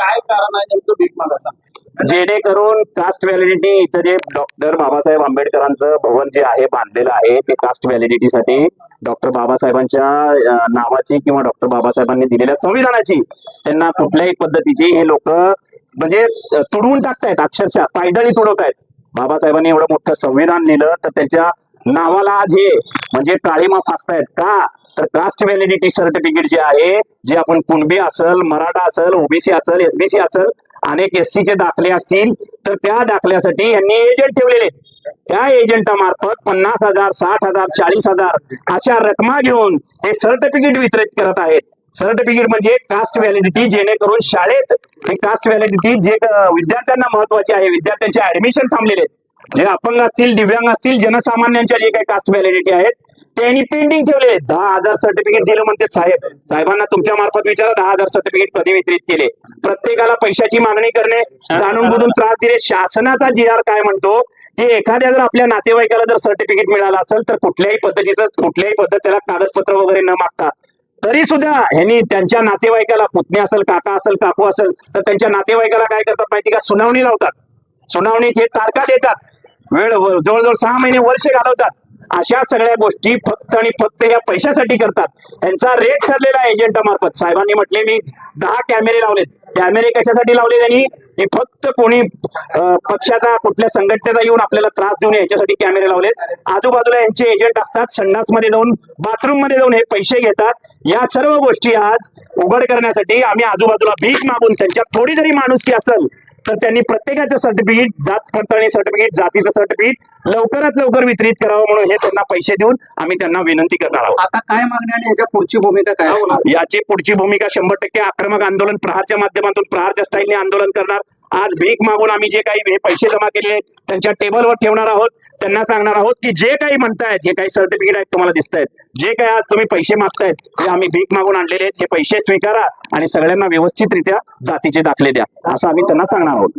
काय कारण आहे नेमकं भीक मागायचं? जेणेकरून कास्ट व्हॅलिडिटी इथं जे डॉक्टर बाबासाहेब आंबेडकरांचं भवन जे आहे बांधलेलं आहे ते कास्ट व्हॅलिडिटीसाठी डॉक्टर बाबासाहेबांच्या नावाची किंवा डॉक्टर बाबासाहेबांनी दिलेल्या संविधानाची त्यांना कुठल्याही पद्धतीची हे लोक म्हणजे तुडवून टाकतायत, अक्षरशः पायदळी तुडवतायत. बाबासाहेबांनी एवढं मोठं संविधान लिहिलं तर त्याच्या नावाला आज हे म्हणजे काळीमा फासतायत का? तर कास्ट व्हॅलिडिटी सर्टिफिकेट जे आहे, जे आपण कुणबी असेल, मराठा असेल, ओबीसी असेल, एसबीसी असेल, अनेक एससी चे दाखले असतील तर त्या दाखल्यासाठी यांनी एजंट ठेवलेले. त्या एजंटामार्फत 50,000, 60,000, 40,000 अशा रकमा घेऊन हे सर्टिफिकेट वितरित करत आहेत. सर्टिफिकेट म्हणजे कास्ट व्हॅलिडिटी, जेणेकरून शाळेत हे कास्ट व्हॅलिडिटी जे विद्यार्थ्यांना महत्वाचे आहे, विद्यार्थ्यांचे ऍडमिशन थांबलेले आहेत, जे अपंग असतील, दिव्यांग असतील, जनसामान्यांच्या जे काही कास्ट व्हॅलिडिटी आहेत त्यांनी पेंडिंग ठेवलेले. 10,000 सर्टिफिकेट दिलं म्हणते साहेब. साहेबांना तुमच्या मार्फत विचारा 10,000 सर्टिफिकेट कधी वितरित केले? प्रत्येकाला पैशाची मागणी करणे, जाणून बुजून त्रास दिले. शासनाचा GR काय म्हणतो की एखाद्या जर आपल्या नातेवाईकाला जर सर्टिफिकेट मिळालं असेल तर कुठल्याही पद्धत त्याला कागदपत्र वगैरे न मागता तरी सुद्धा ह्यांनी त्यांच्या नातेवाईकाला, पुतणी असेल, काका असेल, काकू असेल, तर त्यांच्या नातेवाईकाला काय करतात माहिती का? सुनावणी लावतात. सुनावणीत हे तारखा देतात, वेळ जवळजवळ 6 महिने, वर्ष घालवतात. अशा सगळ्या गोष्टी फक्त आणि फक्त या पैशासाठी करतात. यांचा रेट ठरलेला एजंटामार्फत. साहेबांनी म्हटले मी 10 कॅमेरे लावलेत. कॅमेरे कशासाठी लावले त्यांनी? हे फक्त कोणी पक्षाचा, कुठल्या संघटनेचा येऊन आपल्याला त्रास देऊ नये याच्यासाठी कॅमेरे लावलेत. आजूबाजूला यांचे एजंट असतात, संडासमध्ये जाऊन, बाथरूम मध्ये जाऊन हे पैसे घेतात. या सर्व गोष्टी आज उघड करण्यासाठी आम्ही आजूबाजूला भीक मागून, त्यांच्यात थोडी जरी माणुसकी असेल तर त्यांनी प्रत्येकाचं सर्टिफिकेट, जात पडताळणी सर्टिफिकेट, जातीचं सर्टिफिकेट लवकरात लवकर वितरित करावं म्हणून हे त्यांना पैसे देऊन आम्ही त्यांना विनंती करणार आहोत. आता काय मागणी आणि याच्या पुढची भूमिका काय होणार? याची पुढची भूमिका 100% आक्रमक आंदोलन, प्रहारच्या माध्यमातून, प्रहारच्या स्टाईलने आंदोलन करणार. आज भीक मागून आम्ही जे काही हे पैसे जमा केलेले त्यांच्या टेबलवर ठेवणार आहोत. त्यांना सांगणार आहोत की जे काही म्हणतायत, हे काही सर्टिफिकेट आहेत तुम्हाला दिसत आहेत, जे काही आज तुम्ही पैसे मागतायत हे आम्ही भीक मागून आणलेले आहेत, हे पैसे स्वीकारा आणि सगळ्यांना व्यवस्थितरित्या जातीचे दाखले द्या, असं आम्ही त्यांना सांगणार आहोत.